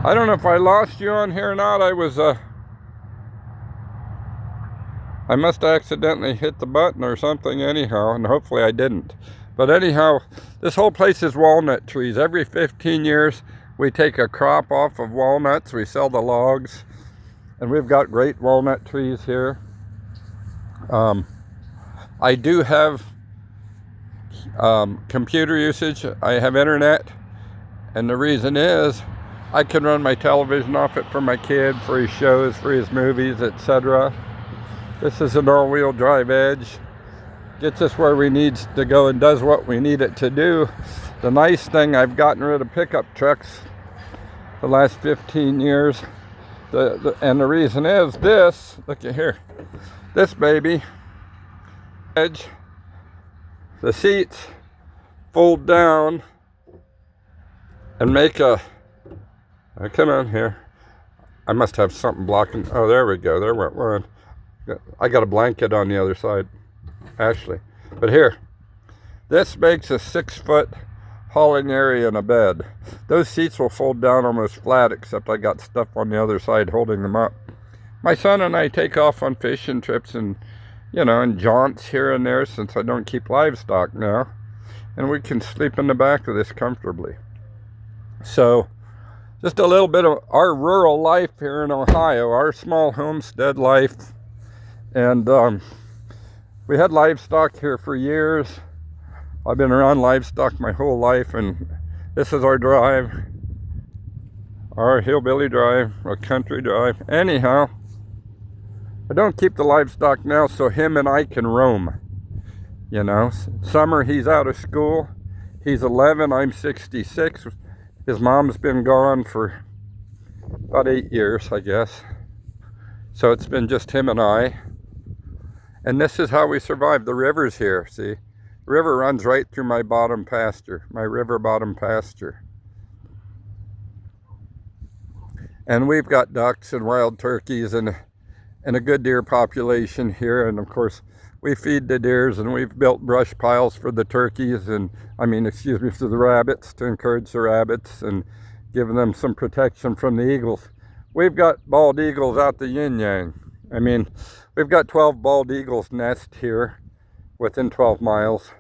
I don't know if I lost you on here or not. I must have accidentally hit the button or something anyhow, and hopefully I didn't. But anyhow, this whole place is walnut trees. Every 15 years, we take a crop off of walnuts. We sell the logs, and we've got great walnut trees here. I do have computer usage. I have internet, and the reason is I can run my television off it for my kid, for his shows, for his movies, etc. This is an all-wheel drive Edge. Gets us where we need to go and does what we need it to do. The nice thing, I've gotten rid of pickup trucks the last 15 years. And the reason is this, look at here, this baby, Edge, the seats fold down and make a, come on here. I must have something blocking, oh there we go, there went one. I got a blanket on the other side, Ashley. But here, this makes a 6-foot hauling area in a bed. Those seats will fold down almost flat, except I got stuff on the other side holding them up. My son and I take off on fishing trips and, you know, and jaunts here and there since I don't keep livestock now. And we can sleep in the back of this comfortably. So, just a little bit of our rural life here in Ohio, our small homestead life. And we had livestock here for years. I've been around livestock my whole life, and this is our drive, our hillbilly drive, our country drive. Anyhow, I don't keep the livestock now so him and I can roam. You know, summer he's out of school. He's 11, I'm 66. His mom's been gone for about 8 years, I guess. So it's been just him and I. And this is how we survive. The river's here, see? The river runs right through my bottom pasture, my river bottom pasture. And we've got ducks and wild turkeys and a good deer population here. And of course, we feed the deers, and we've built brush piles for the turkeys and, for the rabbits, to encourage the rabbits and give them some protection from the eagles. We've got bald eagles out the yin-yang. We've got 12 bald eagles nest here within 12 miles.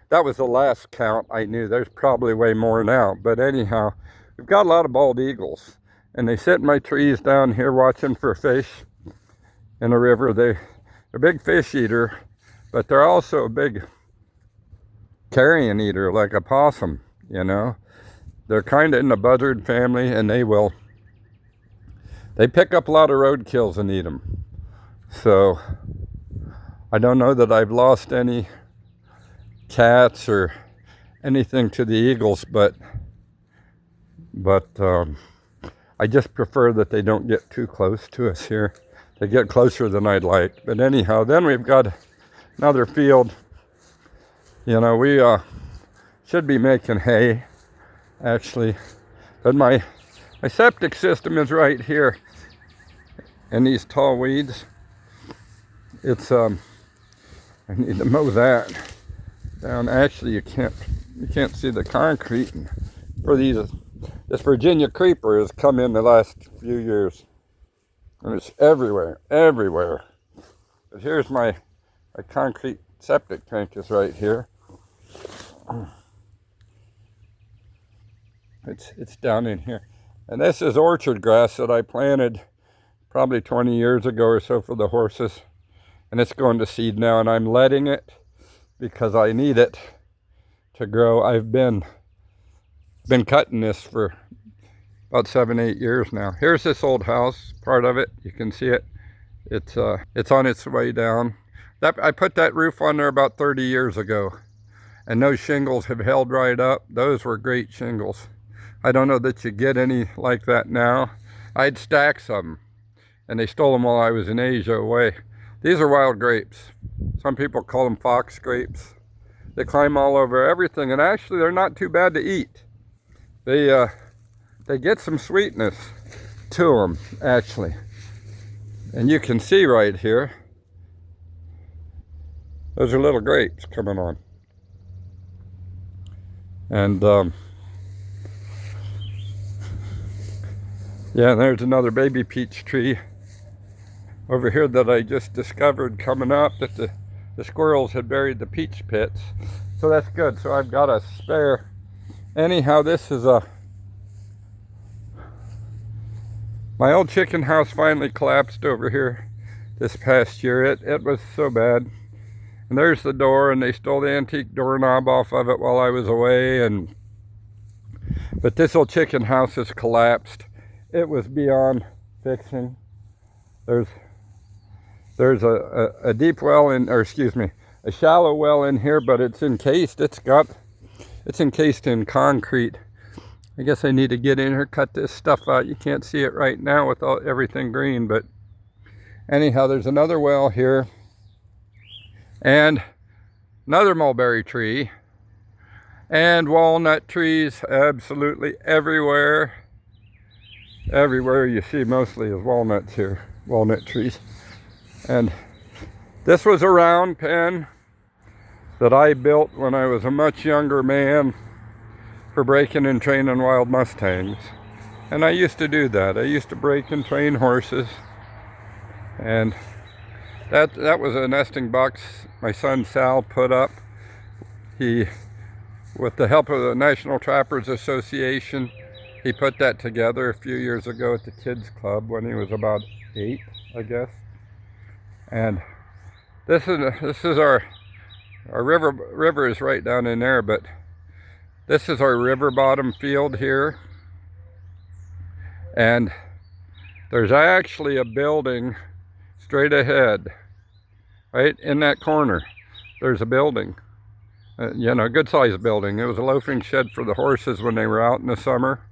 That was the last count I knew. There's probably way more now. But anyhow, we've got a lot of bald eagles. And they sit in my trees down here watching for fish in the river. They're a big fish eater, but they're also a big carrion eater, like a possum, you know. They're kind of in the buzzard family, and they pick up a lot of roadkills and eat them. So I don't know that I've lost any cats or anything to the eagles, but I just prefer that they don't get too close to us here. They get closer than I'd like. But anyhow, then we've got another field. You know, we should be making hay, actually. But my septic system is right here in these tall weeds. It's I need to mow that down. Actually, you can't see the concrete for these. This Virginia creeper has come in the last few years, and it's everywhere. But here's my concrete septic tank is right here. It's down in here, and this is orchard grass that I planted probably 20 years ago or so for the horses. And it's going to seed now, and I'm letting it because I need it to grow. I've been cutting this for about 7-8 years now. Here's this old house, part of it. You can see it. It's on its way down. I put that roof on there about 30 years ago, and those shingles have held right up. Those were great shingles. I don't know that you get any like that now. I had stacks of them, and they stole them while I was in Asia away. These are wild grapes. Some people call them fox grapes. They climb all over everything, and actually they're not too bad to eat. They get some sweetness to them, actually. And you can see right here, those are little grapes coming on. And Yeah, there's another baby peach tree over here that I just discovered coming up, that the squirrels had buried the peach pits. So that's good. So I've got a spare. Anyhow, this is my old chicken house finally collapsed over here this past year. It was so bad. And there's the door, and they stole the antique doorknob off of it while I was away. But this old chicken house has collapsed. It was beyond fixing. There's a deep well in, or excuse me, a shallow well in here, but it's encased. It's encased in concrete. I guess I need to get in here, cut this stuff out. You can't see it right now with everything green, but anyhow, there's another well here. And another mulberry tree. And walnut trees absolutely everywhere. Everywhere you see mostly is walnuts here, walnut trees. And this was a round pen that I built when I was a much younger man for breaking and training wild mustangs. And I used to do that. I used to break and train horses. And that was a nesting box my son Sal put up. He, with the help of the National Trappers Association, he put that together a few years ago at the kids club when he was about 8, I guess. And this is our river is right down in there, but this is our river bottom field here. And there's actually a building straight ahead, right in that corner. There's a building, you know, a good sized building. It was a loafing shed for the horses when they were out in the summer.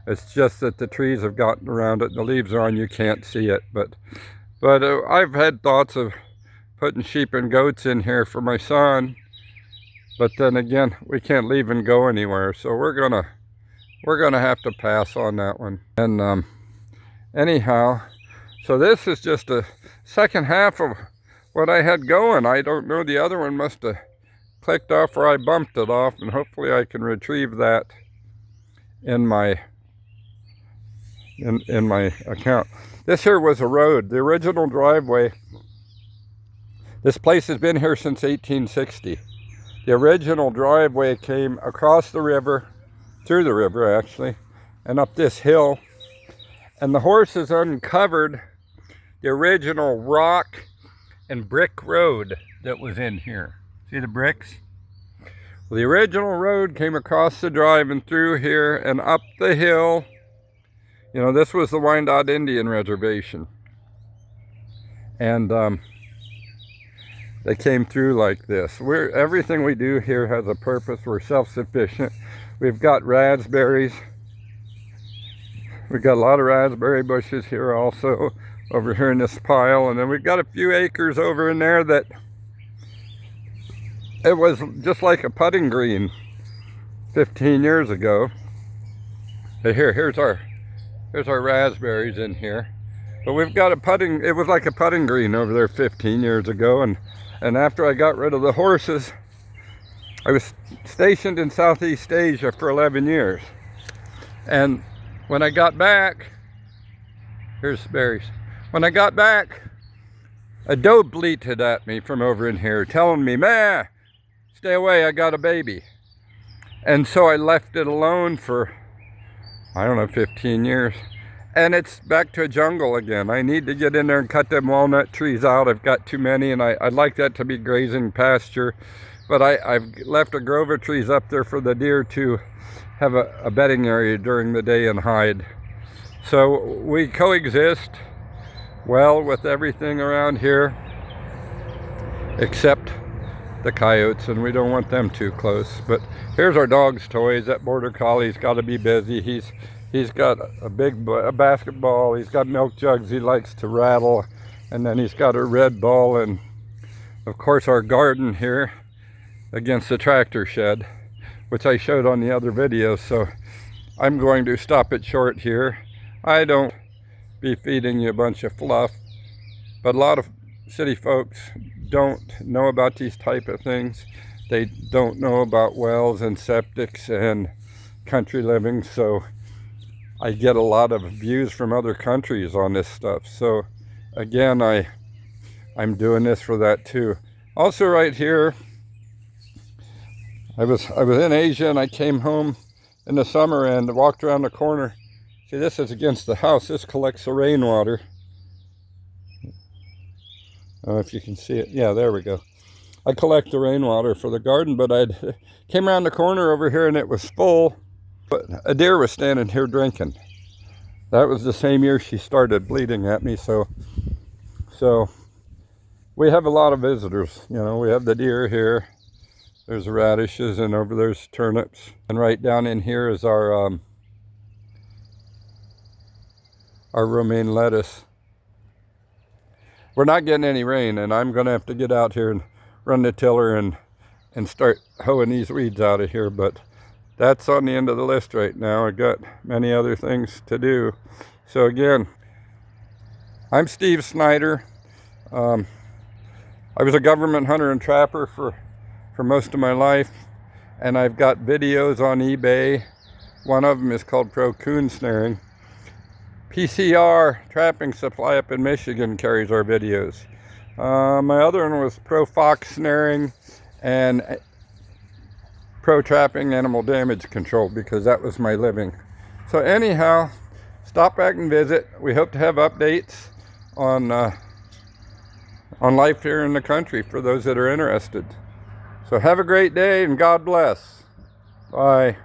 It's just that the trees have gotten around it. The leaves are on, you can't see it. But I've had thoughts of putting sheep and goats in here for my son. But then again, we can't leave and go anywhere. So we're gonna have to pass on that one. And anyhow, so this is just a second half of what I had going. I don't know, the other one must have clicked off or I bumped it off, and hopefully I can retrieve that in my account. This here was a road, the original driveway. This place has been here since 1860. The original driveway came across the river, through the river actually, and up this hill. And the horses uncovered the original rock and brick road that was in here. See the bricks? Well, the original road came across the drive and through here and up the hill. You know, this was the Wyandotte Indian Reservation. And they came through like this. Everything we do here has a purpose. We're self-sufficient. We've got raspberries. We've got a lot of raspberry bushes here also, over here in this pile. And then we've got a few acres over in there that it was just like a putting green 15 years ago. But here's our raspberries in here. But we've got it was like a putting green over there 15 years ago. And after I got rid of the horses, I was stationed in Southeast Asia for 11 years. And when I got back, here's berries. When I got back, a doe bleated at me from over in here, telling me, "Ma, stay away, I got a baby." And so I left it alone for, I don't know, 15 years. And it's back to a jungle again. I need to get in there and cut them walnut trees out. I've got too many, and I'd like that to be grazing pasture. But I've left a grove of trees up there for the deer to have a bedding area during the day and hide. So we coexist well with everything around here, except the coyotes, and we don't want them too close. But here's our dog's toys. That border collie's got to be busy. He's got a basketball. He's got milk jugs he likes to rattle, and then he's got a red ball, and of course our garden here against the tractor shed, which I showed on the other video. So I'm going to stop it short here. I don't be feeding you a bunch of fluff, but a lot of city folks don't know about these type of things. They don't know about wells and septics and country living. So I get a lot of views from other countries on this stuff. So again, I'm doing this for that too. Also right here, I was in Asia and I came home in the summer and walked around the corner. See, this is against the house. This collects the rainwater. I don't know if you can see it. Yeah, there we go. I collect the rainwater for the garden, but I came around the corner over here and it was full. But a deer was standing here drinking. That was the same year she started bleeding at me. So we have a lot of visitors. You know, we have the deer here. There's radishes, and over there's turnips. And right down in here is our romaine lettuce. We're not getting any rain, and I'm going to have to get out here and run the tiller and start hoeing these weeds out of here. But that's on the end of the list right now. I got many other things to do. So again, I'm Steve Snyder. I was a government hunter and trapper for most of my life, and I've got videos on eBay. One of them is called Pro Coon Snaring. PCR Trapping Supply up in Michigan carries our videos. My other one was Pro Fox Snaring and Pro Trapping Animal Damage Control, because that was my living. So anyhow, stop back and visit. We hope to have updates on life here in the country for those that are interested. So have a great day and God bless. Bye.